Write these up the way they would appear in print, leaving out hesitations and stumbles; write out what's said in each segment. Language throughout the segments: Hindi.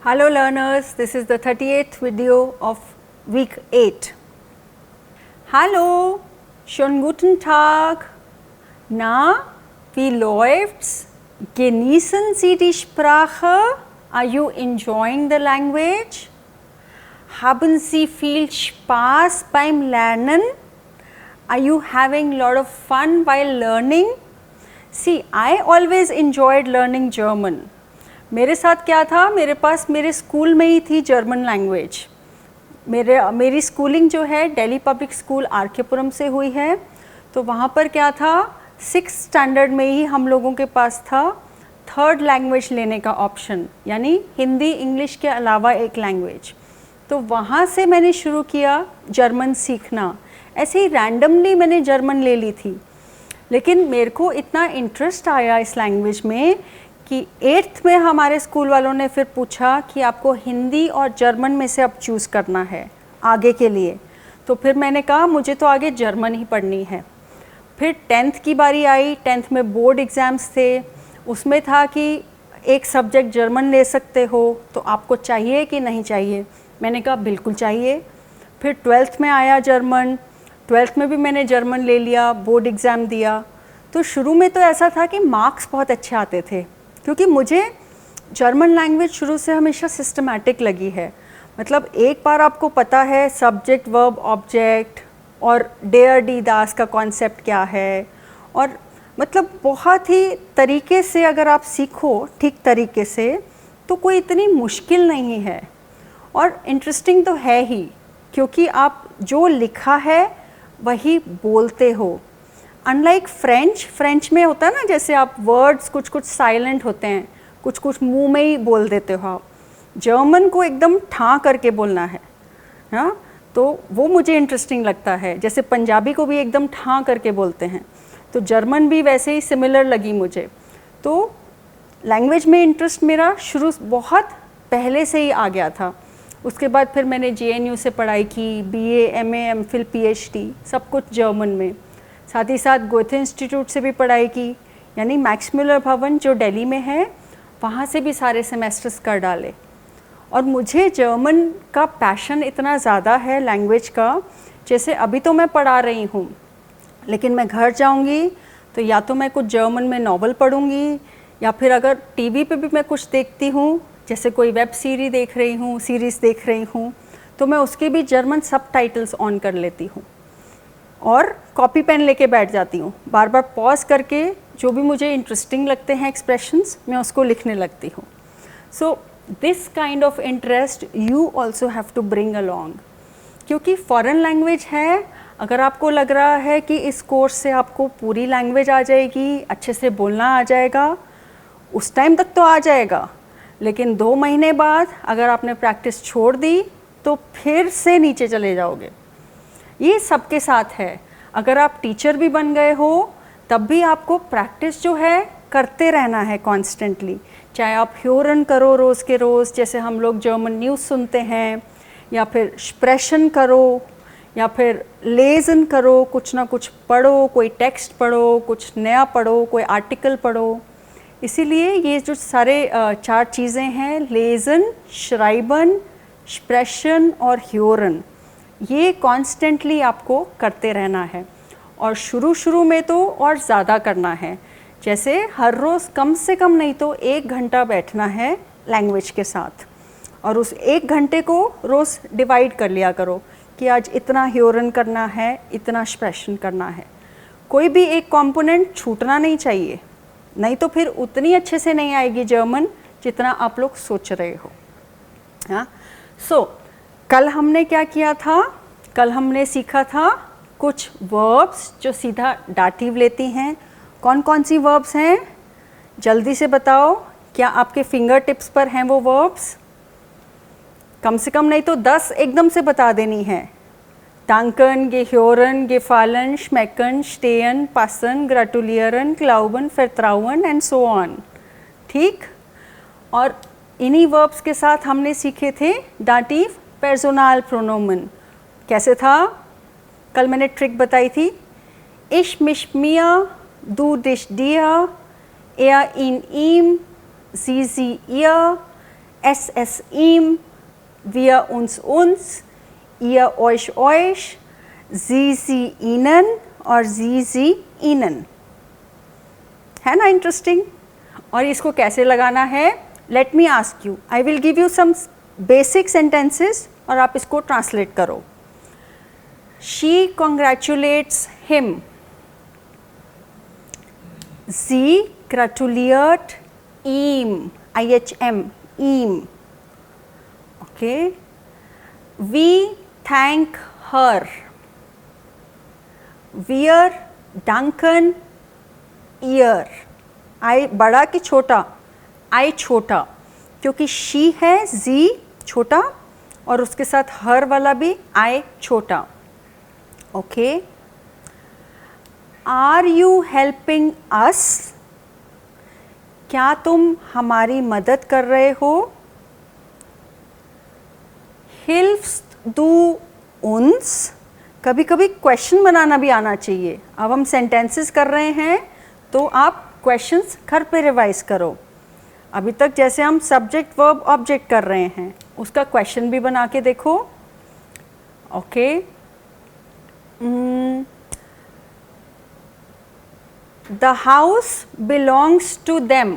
Hello learners, this is the 38th video of week 8. Hallo, schönen guten Tag. Na, wie läuft's? Genießen Sie die Sprache? Are you enjoying the language? Haben Sie viel Spaß beim Lernen? Are you having a lot of fun while learning? See, I always enjoyed learning German. मेरे साथ क्या था, मेरे पास मेरे स्कूल में ही थी जर्मन लैंग्वेज। मेरी स्कूलिंग जो है दिल्ली पब्लिक स्कूल आरकेपुरम से हुई है, तो वहाँ पर क्या था, 6th स्टैंडर्ड में ही हम लोगों के पास था थर्ड लैंग्वेज लेने का ऑप्शन, यानी हिंदी इंग्लिश के अलावा एक लैंग्वेज। तो वहाँ से मैंने शुरू किया जर्मन सीखना। ऐसे ही रैंडमली मैंने जर्मन ले ली थी, लेकिन मेरे को इतना इंटरेस्ट आया इस लैंग्वेज में कि 8th में हमारे स्कूल वालों ने फिर पूछा कि आपको हिंदी और जर्मन में से अब चूज़ करना है आगे के लिए। तो फिर मैंने कहा मुझे तो आगे जर्मन ही पढ़नी है। फिर 10th की बारी आई। 10th में बोर्ड एग्ज़ाम्स थे, उसमें था कि एक सब्जेक्ट जर्मन ले सकते हो, तो आपको चाहिए कि नहीं चाहिए। मैंने कहा बिल्कुल चाहिए। फिर 12th में आया जर्मन। 12th में भी मैंने जर्मन ले लिया, बोर्ड एग्ज़ाम दिया। तो शुरू में तो ऐसा था कि मार्क्स बहुत अच्छे आते थे, क्योंकि मुझे जर्मन लैंग्वेज शुरू से हमेशा सिस्टमैटिक लगी है। मतलब एक बार आपको पता है सब्जेक्ट वर्ब ऑब्जेक्ट और डेयर डी दास का कॉन्सेप्ट क्या है, और मतलब बहुत ही तरीके से अगर आप सीखो ठीक तरीके से तो कोई इतनी मुश्किल नहीं है, और इंटरेस्टिंग तो है ही, क्योंकि आप जो लिखा है वही बोलते हो। अनलाइक फ्रेंच में होता है ना, जैसे आप वर्ड्स कुछ कुछ साइलेंट होते हैं, कुछ कुछ मुंह में ही बोल देते हो आप। जर्मन को एकदम ठां करके बोलना है, हाँ, तो वो मुझे इंटरेस्टिंग लगता है। जैसे पंजाबी को भी एकदम ठां करके बोलते हैं, तो जर्मन भी वैसे ही सिमिलर लगी मुझे। तो लैंग्वेज में इंटरेस्ट मेरा शुरू बहुत पहले से ही आ गया था। उसके बाद फिर मैंने JNU से पढ़ाई की, BA MA MPhil PhD सब कुछ जर्मन में। साथ ही साथ गोएथे इंस्टीट्यूट से भी पढ़ाई की, यानी मैक्स मुलर भवन जो दिल्ली में है, वहाँ से भी सारे सेमेस्टर्स कर डाले। और मुझे जर्मन का पैशन इतना ज़्यादा है लैंग्वेज का, जैसे अभी तो मैं पढ़ा रही हूँ, लेकिन मैं घर जाऊँगी तो या तो मैं कुछ जर्मन में नॉवल पढ़ूँगी, या फिर अगर TV पे भी मैं कुछ देखती हूँ, जैसे कोई वेब सीरीज़ देख रही हूँ, तो मैं उसके भी जर्मन सबटाइटल्स ऑन कर लेती हूँ और कॉपी पेन लेके बैठ जाती हूँ। बार बार पॉज करके जो भी मुझे इंटरेस्टिंग लगते हैं एक्सप्रेशंस, मैं उसको लिखने लगती हूँ। So this kind of interest you also have to bring along, क्योंकि फॉरेन लैंग्वेज है। अगर आपको लग रहा है कि इस कोर्स से आपको पूरी लैंग्वेज आ जाएगी, अच्छे से बोलना आ जाएगा, उस टाइम तक तो आ जाएगा, लेकिन 2 महीने बाद अगर आपने प्रैक्टिस छोड़ दी तो फिर से नीचे चले जाओगे। ये सबके साथ है। अगर आप टीचर भी बन गए हो तब भी आपको प्रैक्टिस जो है करते रहना है कॉन्स्टेंटली। चाहे आप ह्योरन करो रोज़ के रोज़, जैसे हम लोग जर्मन न्यूज़ सुनते हैं, या फिर स्प्रेशन करो, या फिर लेज़न करो, कुछ ना कुछ पढ़ो, कोई टेक्स्ट पढ़ो, कुछ नया पढ़ो, कोई आर्टिकल पढ़ो। इसीलिए ये जो सारे 4 चीज़ें हैं, लेज़न, श्राइबन, स्प्रेशन और ह्योरन, ये कॉन्स्टेंटली आपको करते रहना है। और शुरू में तो और ज़्यादा करना है, जैसे हर रोज़ कम से कम नहीं तो 1 घंटा बैठना है लैंग्वेज के साथ, और उस 1 घंटे को रोज़ डिवाइड कर लिया करो कि आज इतना ह्योरन करना है, इतना स्प्रेशन करना है। कोई भी एक कंपोनेंट छूटना नहीं चाहिए, नहीं तो फिर उतनी अच्छे से नहीं आएगी जर्मन जितना आप लोग सोच रहे हो। हाँ, कल हमने क्या किया था? कल हमने सीखा था कुछ वर्ब्स जो सीधा डाटिव लेती हैं। कौन कौन सी वर्ब्स हैं, जल्दी से बताओ। क्या आपके फिंगर टिप्स पर हैं वो वर्ब्स? कम से कम नहीं तो 10 एकदम से बता देनी है। danken, gehören, gefallen, schmecken, stehen, passen, gratulieren, glauben, vertrauen and so on. ठीक, और इन्हीं वर्ब्स के साथ हमने सीखे थे डाटिव पर्सोनल प्रोनोमन। कैसे था? कल मैंने ट्रिक बताई थी। Ich mich mir, du dich dir, er ihn ihm, sie ihr, es es ihm, wir uns, ihr euch, sie ihnen और sie ihnen. है ना इंटरेस्टिंग? और इसको कैसे लगाना है? Let me ask you, I will give you some basic sentences और आप इसको ट्रांसलेट करो. She congratulates him. Sie gratuliert ihm, IHM, ihm. Okay. We thank her. Wir danken ihr. I बड़ा कि छोटा? I छोटा, क्योंकि she है, जी छोटा और उसके साथ her वाला भी I छोटा. Okay. Are you helping us? क्या तुम हमारी मदद कर रहे हो? Hilfst du uns? कभी कभी क्वेश्चन बनाना भी आना चाहिए. अब हम सेंटेंसेस कर रहे हैं तो आप क्वेश्चंस घर पे रिवाइज करो. अभी तक जैसे हम सब्जेक्ट वर्ब ऑब्जेक्ट कर रहे हैं उसका क्वेश्चन भी बना के देखो. Okay. The house belongs to them.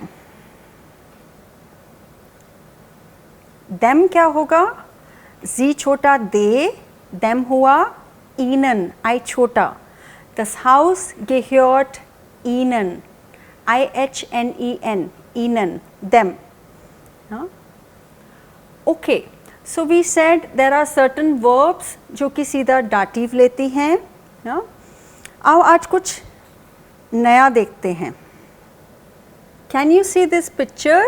Them क्या होगा? जी छोटा दे, them हुआ ihnen, I छोटा. Das Haus gehört ihnen, IHNEN, ihnen, them. Okay, so we said there are certain verbs जो कि सीधा dative लेती हैं. आओ आज कुछ नया देखते हैं. Can you see this picture?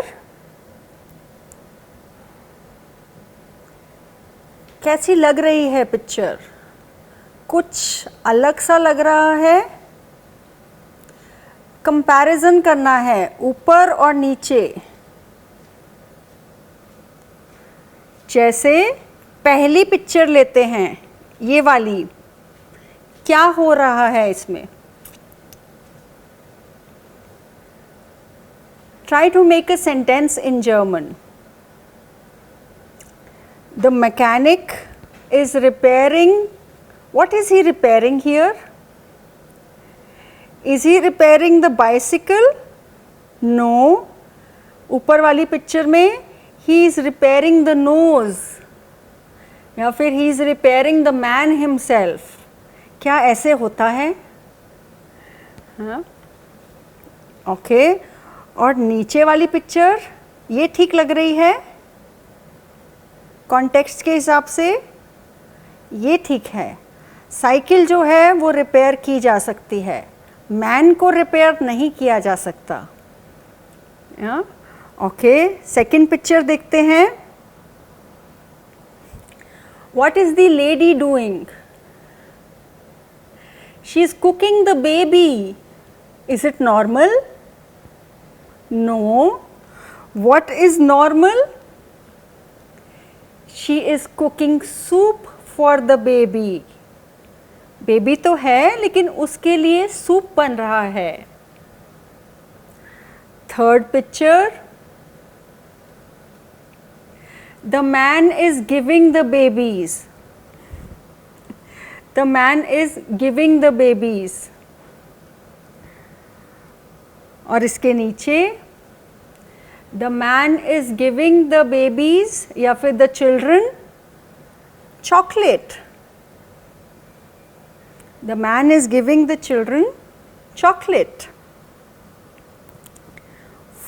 कैसी लग रही है पिक्चर? कुछ अलग सा लग रहा है. कंपैरिजन करना है ऊपर और नीचे. जैसे पहली पिक्चर लेते हैं, ये वाली, क्या हो रहा है इसमें? Try to make a sentence in German. The mechanic is repairing. What is he repairing here? Is he repairing the bicycle? No. ऊपर वाली पिक्चर में he is repairing the nose. या फिर he is repairing the man himself. क्या ऐसे होता है? हाँ. Okay. और नीचे वाली पिक्चर ये ठीक लग रही है कॉन्टेक्स्ट के हिसाब से? ये ठीक है. साइकिल जो है वो रिपेयर की जा सकती है, मैन को रिपेयर नहीं किया जा सकता. ओके. सेकंड पिक्चर देखते हैं. What is the lady doing? She is cooking the baby. Is it normal? No. What is normal? She is cooking soup for the baby. Baby तो है लेकिन उसके लिए सूप बन रहा है. Third picture. The man is giving the babies. The man is giving the babies. और इसके नीचे the man is giving the babies या फिर the children chocolate. The man is giving the children chocolate.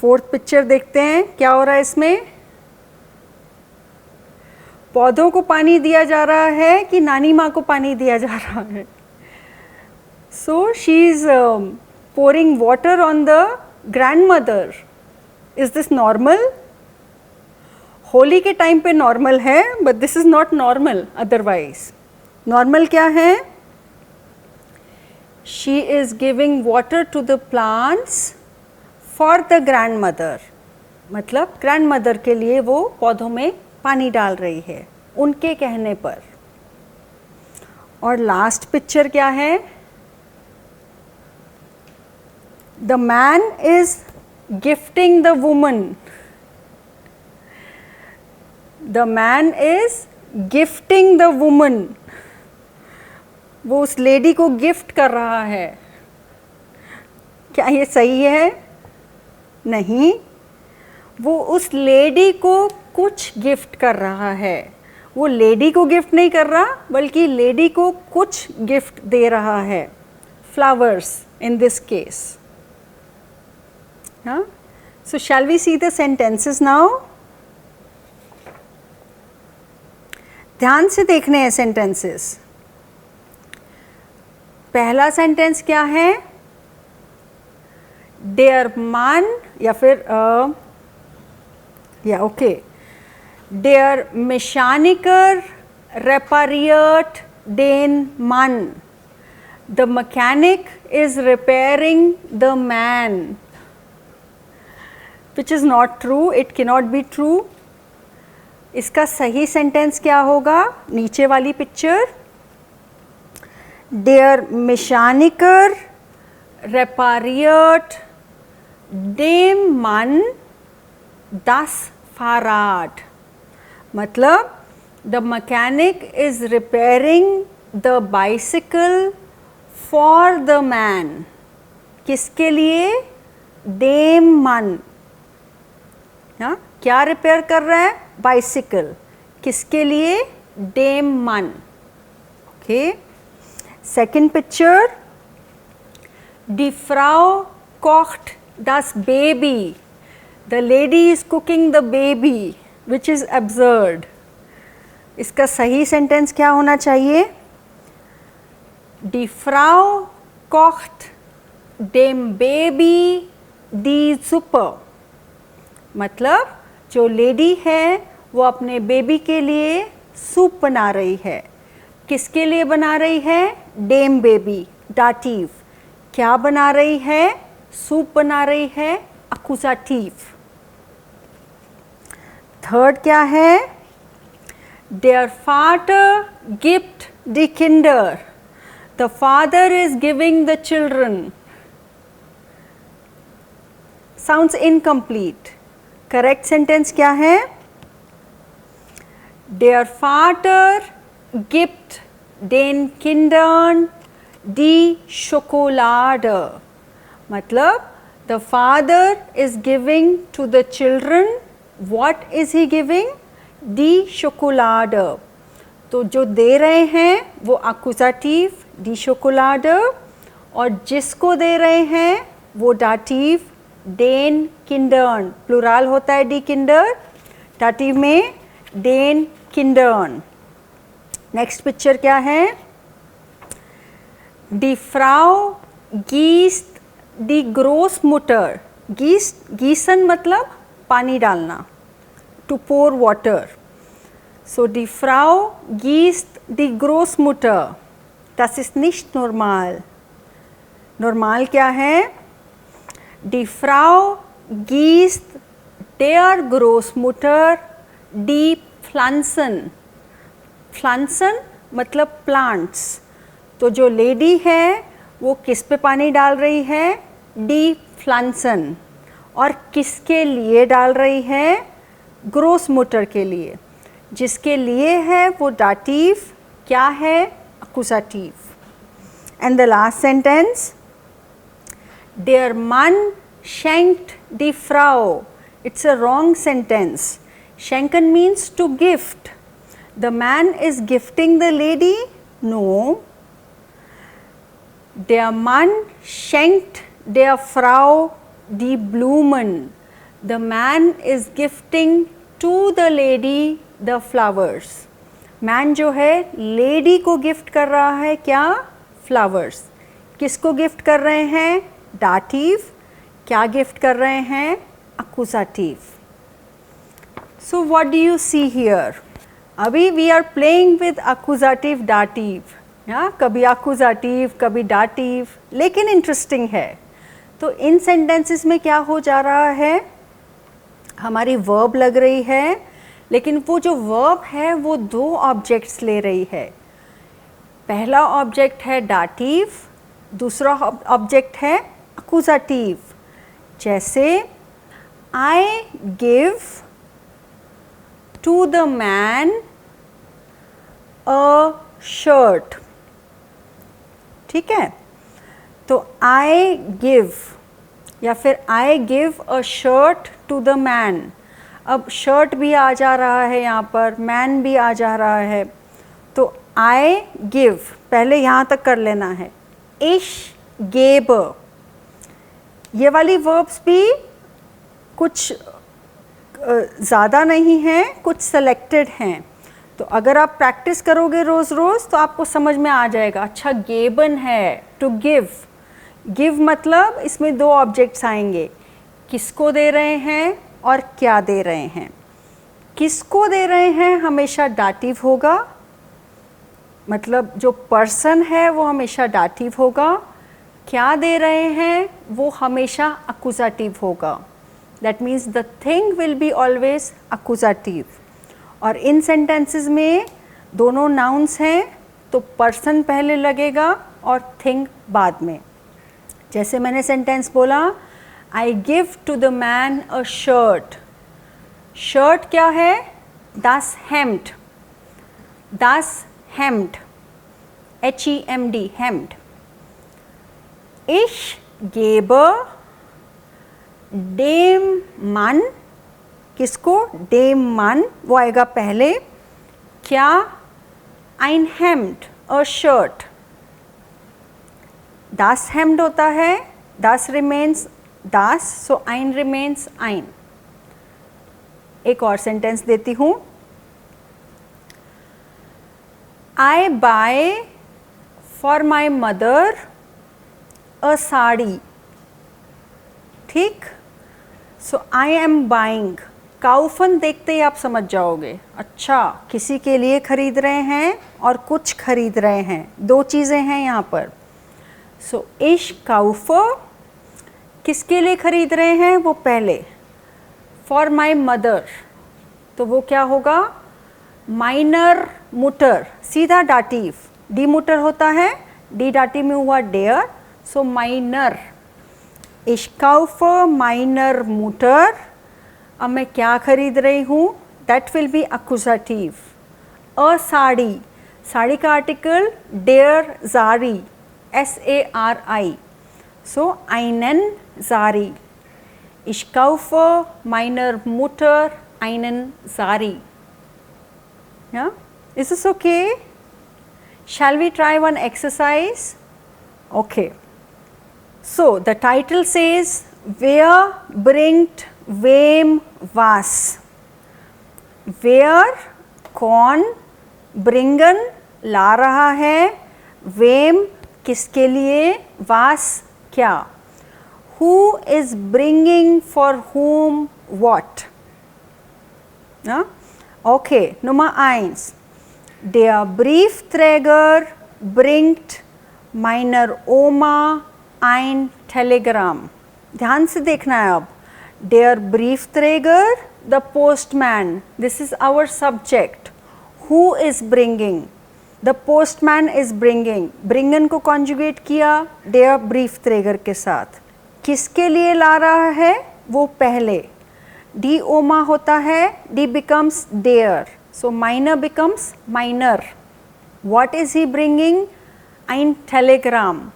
Fourth picture देखते हैं क्या हो रहा है इसमें. पौधों को पानी दिया जा रहा है कि नानी माँ को पानी दिया जा रहा है? So she is pouring water on the grandmother. Is this normal? Holi के टाइम पे नॉर्मल है, but this is not normal otherwise. Normal क्या है? She is giving water to the plants for the grandmother. मतलब ग्रैंडमदर के लिए वो पौधों में पानी डाल रही है उनके कहने पर. और लास्ट पिक्चर क्या है? The man is gifting the woman. The man is gifting the woman, वो उस लेडी को गिफ्ट कर रहा है। क्या ये सही है? नहीं, वो उस लेडी को कुछ गिफ्ट कर रहा है। वो लेडी को गिफ्ट नहीं कर रहा, बल्कि लेडी को कुछ गिफ्ट दे रहा है। Flowers in this case. हाँ, so shall we see the sentences now. ध्यान से देखने हैं सेंटेंसेस। पहला सेंटेंस क्या है? देयर मन, या फिर या ओके, देयर Mechaniker repariert den Mann. The mechanic is repairing the man, which is not true. It cannot be true. इसका सही सेंटेंस क्या होगा? नीचे वाली पिक्चर, देयर Mechaniker repariert dem Mann das Fahrrad. मतलब the mechanic is repairing the bicycle for the man. किसके लिए? डेम मन। हाँ, क्या रिपेयर कर रहा है? बाइसिकल। किसके लिए? डेम मन। Okay, second picture, the Frau kocht das Baby. The lady is cooking the baby, which is absurd. इसका सही सेंटेंस क्या होना चाहिए? Die Frau kocht dem Baby die Suppe. मतलब जो लेडी है वो अपने बेबी के लिए सूप बना रही है। किसके लिए बना रही है? डेम बेबी, डाटिव। क्या बना रही है? सूप बना रही है, अकुजाटिव। थर्ड क्या है? Their father gift the Kinder. The father is giving the children. Sounds incomplete. Correct sentence क्या है? Their father gift den Kindern die Schokolade. मतलब the father is giving to the children, what is he giving? Die Schokolade. तो जो दे रहे हैं वो accusative die Schokolade, और जिसको दे रहे हैं वो dative den Kindern, प्लुरल होता है die Kinder, dative में den Kindern। नेक्स्ट पिक्चर क्या है? दी फ्राउ गीस्ट दी ग्रोसमुटर। गीसन मतलब पानी डालना, टू पोर वाटर। सो दी फ्राउ गीस्ट दी ग्रोसमुटर, das ist nicht normal। Normal क्या है? दी फ्राउ गीस्ट der ग्रोसमुटर दी Pflanzen। फ्लांसन मतलब प्लांट्स। तो जो लेडी है वो किस पे पानी डाल रही है? डी फ्लांसन। और किसके लिए डाल रही है? ग्रोसमुटर के लिए। जिसके लिए है वो डाटिव क्या है? अकुजाटिव। एंड द लास्ट सेंटेंस, देयर मन शेंक्ट दी फ्राउ। It's a wrong sentence. शेंकन means to gift. The man is gifting the lady? No. Der Mann schenkt der Frau die Blumen. The man is gifting to the lady the flowers. Man जो है lady को गिफ्ट कर रहा है क्या? Flowers. किसको गिफ्ट कर रहे हैं? Dative. क्या गिफ्ट कर रहे हैं? Accusative. So what do you see here? अभी वी आर प्लेइंग विद अकुजाटिव डाटिव। कभी अकुजाटिव कभी डाटिव, लेकिन इंटरेस्टिंग है। तो इन सेंटेंसेस में क्या हो जा रहा है? हमारी वर्ब लग रही है, लेकिन वो जो वर्ब है वो दो ऑब्जेक्ट्स ले रही है। पहला ऑब्जेक्ट है डाटिव, दूसरा ऑब्जेक्ट है अकुजाटिव। जैसे I give to the man a shirt. ठीक है, तो आई गिव या फिर I give a shirt to the man. अब शर्ट भी आ जा रहा है यहाँ पर, मैन भी आ जा रहा है, तो आई गिव पहले यहाँ तक कर लेना है। इश गेब, ये वाली वर्ब्स भी कुछ ज़्यादा नहीं हैं, कुछ सेलेक्टेड हैं। तो अगर आप प्रैक्टिस करोगे रोज़ रोज़ तो आपको समझ में आ जाएगा। अच्छा, गेबन है टू गिव। गिव मतलब इसमें दो ऑब्जेक्ट्स आएंगे, किसको दे रहे हैं और क्या दे रहे हैं। किसको दे रहे हैं हमेशा डाटिव होगा, मतलब जो पर्सन है वो हमेशा डाटिव होगा। क्या दे रहे हैं वो हमेशा अक्यूज़ेटिव होगा। That means the thing will be always accusative. और इन सेंटेंसेस में दोनों नाउन्स हैं तो पर्सन पहले लगेगा और थिंग बाद में। जैसे मैंने सेंटेंस बोला, I give to the man a shirt. Shirt क्या है? das Hemd, das Hemd, H-E-M-D, Hemd. Ich gebe dem Mann, किसको? dem Mann, वो आएगा पहले। क्या? ein Hemd, a shirt. das Hemd होता है, das remains das, so ein remains ein. एक और सेंटेंस देती हूँ। I buy for my mother a sari. ठीक, सो आई एम बाइंग। काउफन देखते ही आप समझ जाओगे, अच्छा किसी के लिए खरीद रहे हैं और कुछ खरीद रहे हैं, दो चीज़ें हैं यहाँ पर। सो इश काउफो, किसके लिए खरीद रहे हैं वो पहले, फॉर माई मदर, तो वो क्या होगा? माइनर मुटर, सीधा डाटिव। डी मुटर होता है, डी डाटिव में हुआ डेयर, सो माइनर। Ich kaufe meiner Mutter, अब मैं क्या खरीद रही हूँ? That will be accusative. अ साड़ी, साड़ी का आर्टिकल डेयर ज़ारी, S-A-R-I, so einen Sari. Ich kaufe meiner Mutter einen Sari. Yeah? Is this okay? Shall we try one exercise? Okay. So the title says, wer bringt wem was? Wer, कौन, bringen ला रहा है, wem किसके लिए, was क्या। Who is bringing for whom what? Ja? Okay, Nummer 1. Der Briefträger bringt meiner Oma ein Telegramm. ध्यान से देखना है अब। Der Briefträger, the postman. This is our subject. Who is bringing? The postman is bringing. Bringen को conjugate किया der Briefträger के साथ। किसके लिए ला रहा है वो पहले। Die Oma होता है, die becomes der. So minor becomes minor. What is he bringing? Ein Telegramm.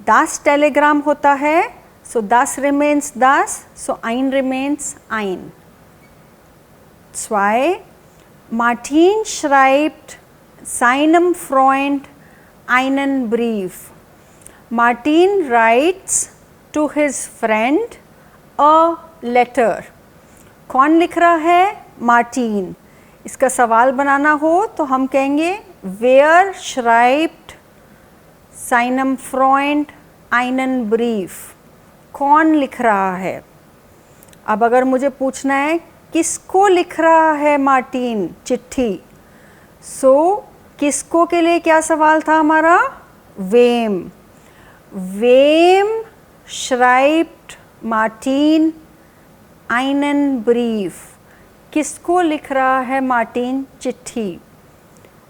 Das Telegramm होता है, so das remains das, so ein remains ein. 2. Martin schreibt seinem Freund einen Brief. Martin writes to his friend a letter. कौन लिख रहा है? Martin. इसका सवाल बनाना हो तो हम कहेंगे wer schreibt seinem Freund einen Brief. कौन लिख रहा है? अब अगर मुझे पूछना है किसको लिख रहा है मार्टिन चिट्ठी, सो किसको के लिए क्या सवाल था हमारा? wem. Wem schreibt Martin einen Brief. किसको लिख रहा है मार्टिन चिट्ठी।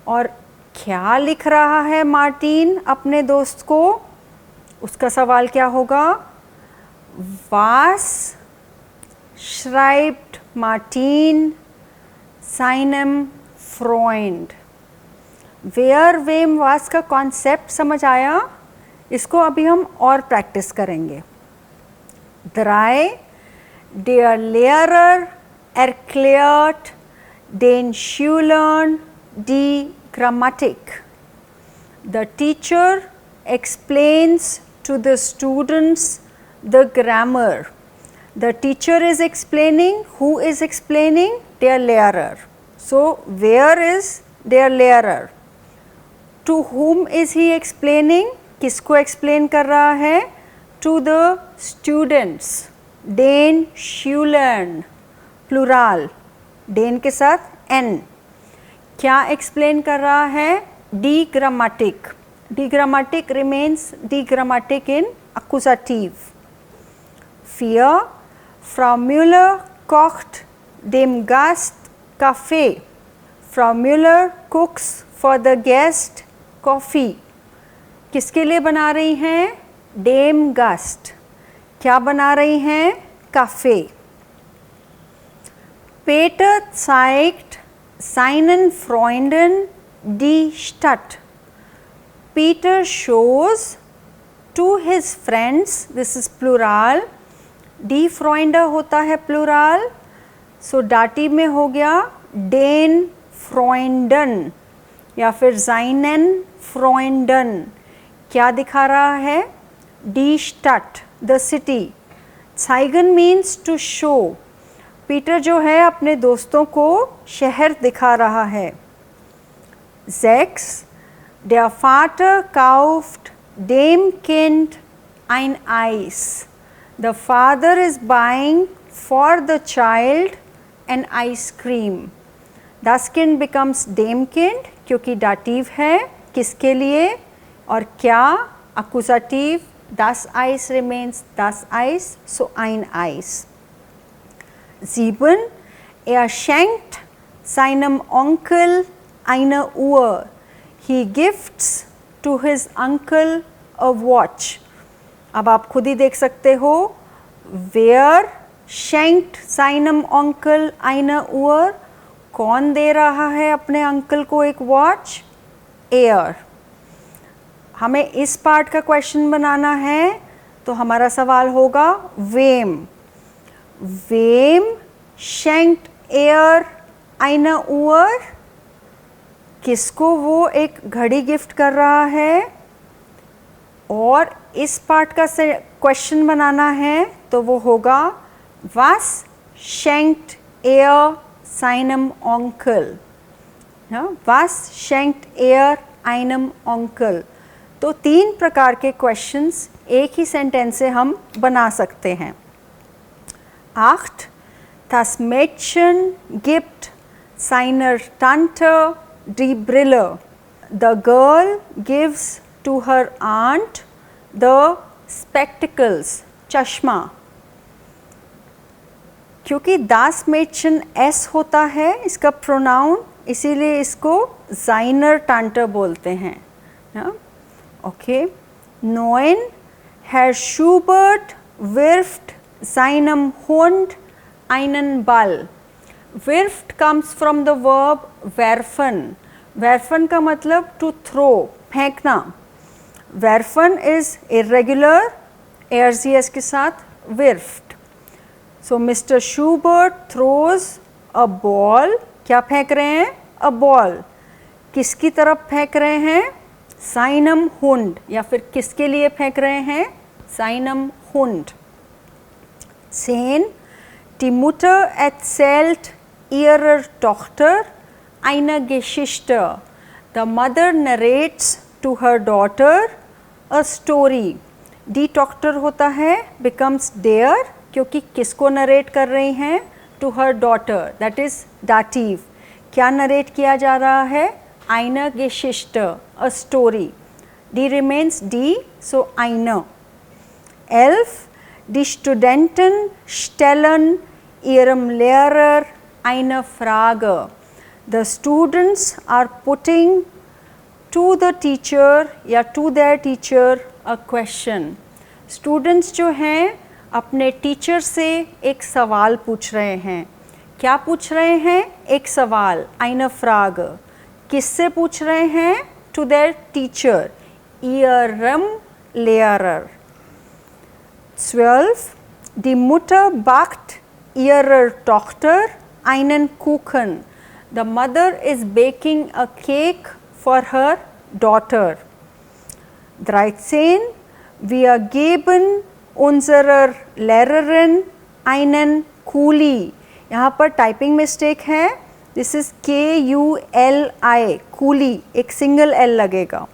और क्या लिख रहा है मार्टिन अपने दोस्त को? उसका सवाल क्या होगा? Was schreibt Martin seinem Freund. Wer, wem, was का कॉन्सेप्ट समझ आया? इसको अभी हम और प्रैक्टिस करेंगे. 3. Der Lehrer erklärt den Schülern die Grammatik. The teacher explains to the students the grammar. The teacher is explaining. Who is explaining? Der Lehrer. So, where is der Lehrer? To whom is he explaining? किसको explain कर रहा है? To the students. Den Schülern. Plural. Den के साथ n. क्या explain कर रहा है? Die Grammatik. Die Grammatik remains die Grammatik in Akkusativ. 4. Frau Müller kocht dem Gast Kaffee. Frau Müller cooks for the guest coffee. किसके लिए बना रही हैं? Dem Gast. क्या बना रही हैं? Kaffee. Peter zeigt seinen Freunden die Stadt. Peter shows to his friends, this is plural, die Freunde होता है plural, so dative में हो गया den Freunden या फिर seinen Freunden. क्या दिखा रहा है? Die Stadt, the city. Zeigen means to show. Peter जो है अपने दोस्तों को शहर दिखा रहा है. 6. Der Vater kauft dem Kind ein Eis. The father is buying for the child an ice cream. Das Kind becomes dem Kind क्योंकि dative है. किसके लिए और क्या? Accusative. Das Eis remains das Eis, so ein Eis. 7. Er schenkt seinem Onkel eine Uhr. He gifts to his uncle a watch. अब आप खुद ही देख सकते हो. Wer schenkt seinem Onkel eine Uhr? कौन दे रहा है अपने अंकल को एक वॉच? Er. हमें इस पार्ट का क्वेश्चन बनाना है तो हमारा सवाल होगा wem. Wem schenkt er eine Uhr? किसको वो एक घड़ी गिफ्ट कर रहा है? और इस पार्ट का क्वेश्चन बनाना है तो वो होगा was schenkt er seinem Onkel. Was schenkt er einem Onkel. तो 3 प्रकार के क्वेश्चंस एक ही सेंटेंस से हम बना सकते हैं. 8. Das Mädchen gibt seiner Tante die Brille. The girl gives to her aunt the spectacles, चश्मा. क्योंकि das Mädchen S होता है इसका प्रोनाउन, इसीलिए इसको seiner Tante बोलते हैं. Okay. 9. Herr Schubert wirft seinem Hund einen Ball. Wirft comes from the verb werfen. Werfen का मतलब to throw, फेंकना. Werfen is irregular, ARCS के साथ wirft. So Mr. Schubert throws a ball. क्या फेंक रहे हैं? A ball. किसकी तरफ फेंक रहे हैं? Seinem Hund. या फिर किसके लिए फेंक रहे हैं? Seinem Hund. 10. Die Mutter erzählt ihrer Tochter eine Geschichte. The mother narrates to her daughter a story. Die Tochter होता है becomes der क्योंकि किसको नरेट कर रही हैं? To her daughter. That is dative. क्या नरेट किया जा रहा है? Eine Geschichte, a story. Die remains die, so eine. 11. Die Studenten stellen ihrem Lehrer eine Frage. The students are putting to the teacher या to their teacher a question. Students जो हैं अपने टीचर से एक सवाल पूछ रहे हैं. क्या पूछ रहे हैं? एक सवाल, eine Frage. किससे पूछ रहे हैं? To their teacher, ihrem Lehrer. 12. Die Mutter backt ihrer Tochter einen Kuchen. The mother is baking a cake for her daughter. 13. Wir geben unserer Lehrerin einen Kuli. यहाँ पर टाइपिंग मिस्टेक है. दिस इज KULI, कूली, एक सिंगल L लगेगा.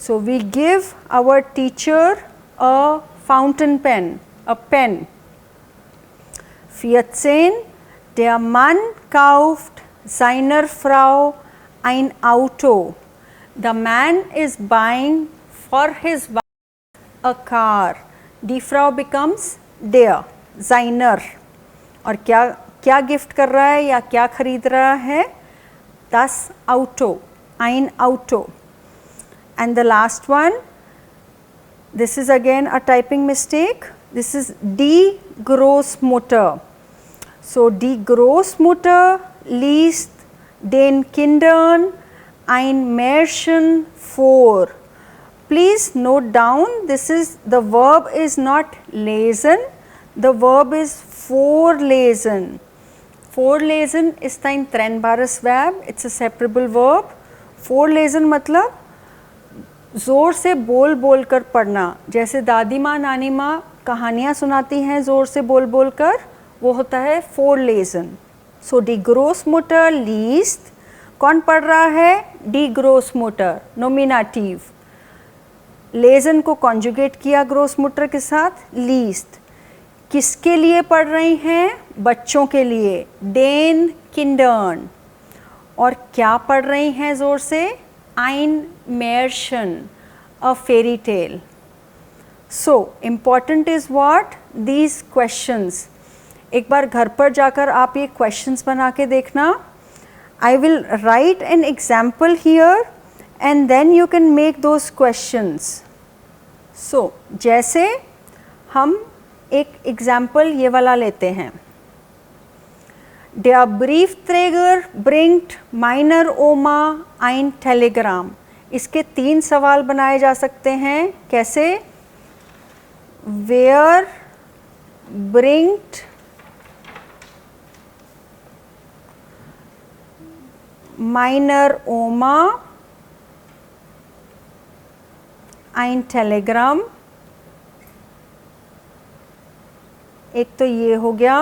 So we give our teacher a fountain pen, a pen. 14. Der Mann kauft seiner Frau ein Auto. The man is buying for his wife a car. Die Frau becomes der, seiner. और क्या गिफ्ट कर रहा है या क्या खरीद रहा है? Das Auto, ein Auto. And the last one, this is again a typing mistake. This is die Großmutter. So die Großmutter liest den Kindern ein Märchen vor. Please note down, this is, the verb is not lesen, the verb is vorlesen. Vorlesen ist ein trennbares Verb, it's a separable verb. Vorlesen मतलब ज़ोर से बोल बोल कर पढ़ना. जैसे दादी माँ नानी माँ कहानियाँ सुनाती हैं ज़ोर से बोल बोल कर, वो होता है vorlesen. So die Großmutter liest, कौन पढ़ रहा है? Die Großmutter, nominativ. लेजन को कॉन्जुगेट किया ग्रोसमुटर के साथ, लीस्ट. किसके लिए पढ़ रही हैं? बच्चों के लिए, डेन किंडर्न. और क्या पढ़ रही हैं ज़ोर से? ein Märchen, a fairy tale. So important is what? These questions. एक बार घर पर जाकर आप ये questions बना के देखना. I will write an example here and then you can make those questions. So जैसे हम एक एग्जाम्पल ये वाला लेते हैं. Der Briefträger bringt meiner Oma ein Telegramm. इसके 3 सवाल बनाए जा सकते हैं. कैसे? Wer bringt meiner Oma ein Telegramm? एक तो ये हो गया.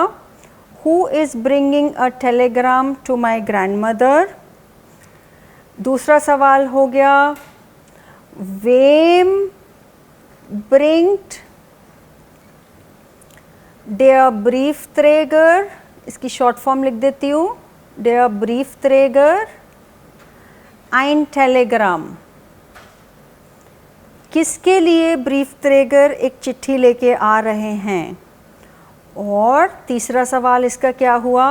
Who is bringing a telegram to my grandmother? दूसरा सवाल हो गया. Wem bringt der Briefträger? इसकी शॉर्ट फॉर्म लिख देती हूँ. Der Briefträger ein Telegramm. किसके लिए ब्रीफ्ट्रेगर एक चिट्ठी लेके आ रहे हैं? और तीसरा सवाल इसका क्या हुआ?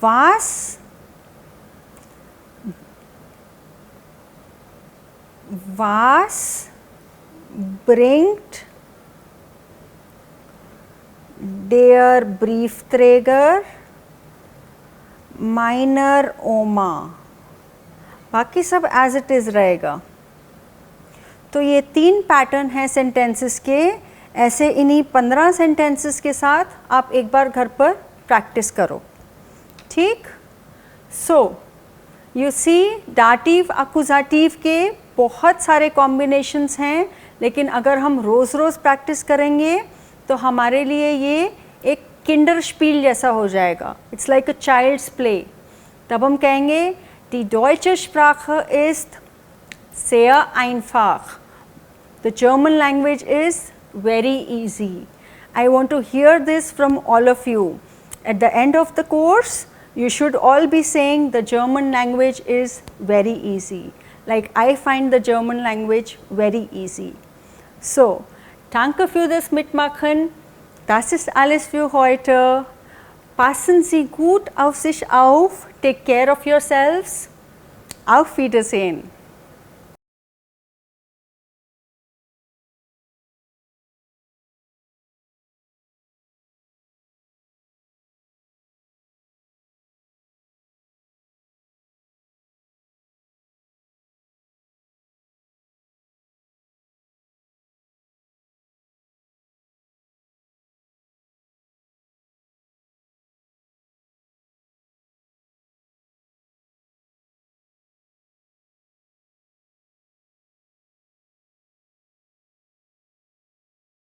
Was bringt der Briefträger meiner Oma? बाकी सब एज इट इज़ रहेगा. तो ये 3 पैटर्न हैं सेंटेंसेस के. ऐसे इन्हीं 15 सेंटेंसेस के साथ आप एक बार घर पर प्रैक्टिस करो. ठीक? सो यू सी, डाटिव अकुजाटिव के बहुत सारे कॉम्बिनेशंस हैं, लेकिन अगर हम रोज़ रोज़ प्रैक्टिस करेंगे तो हमारे लिए ये एक किंडर स्पील जैसा हो जाएगा. It's like a child's play. तब हम कहेंगे die deutsche Sprache ist sehr einfach. The German language is very easy. I want to hear this from all of you. At the end of the course, you should all be saying the German language is very easy. Like I find the German language very easy. So, danke für das Mitmachen. Das ist alles für heute. Passen Sie gut auf sich auf. Take care of yourselves. Auf Wiedersehen.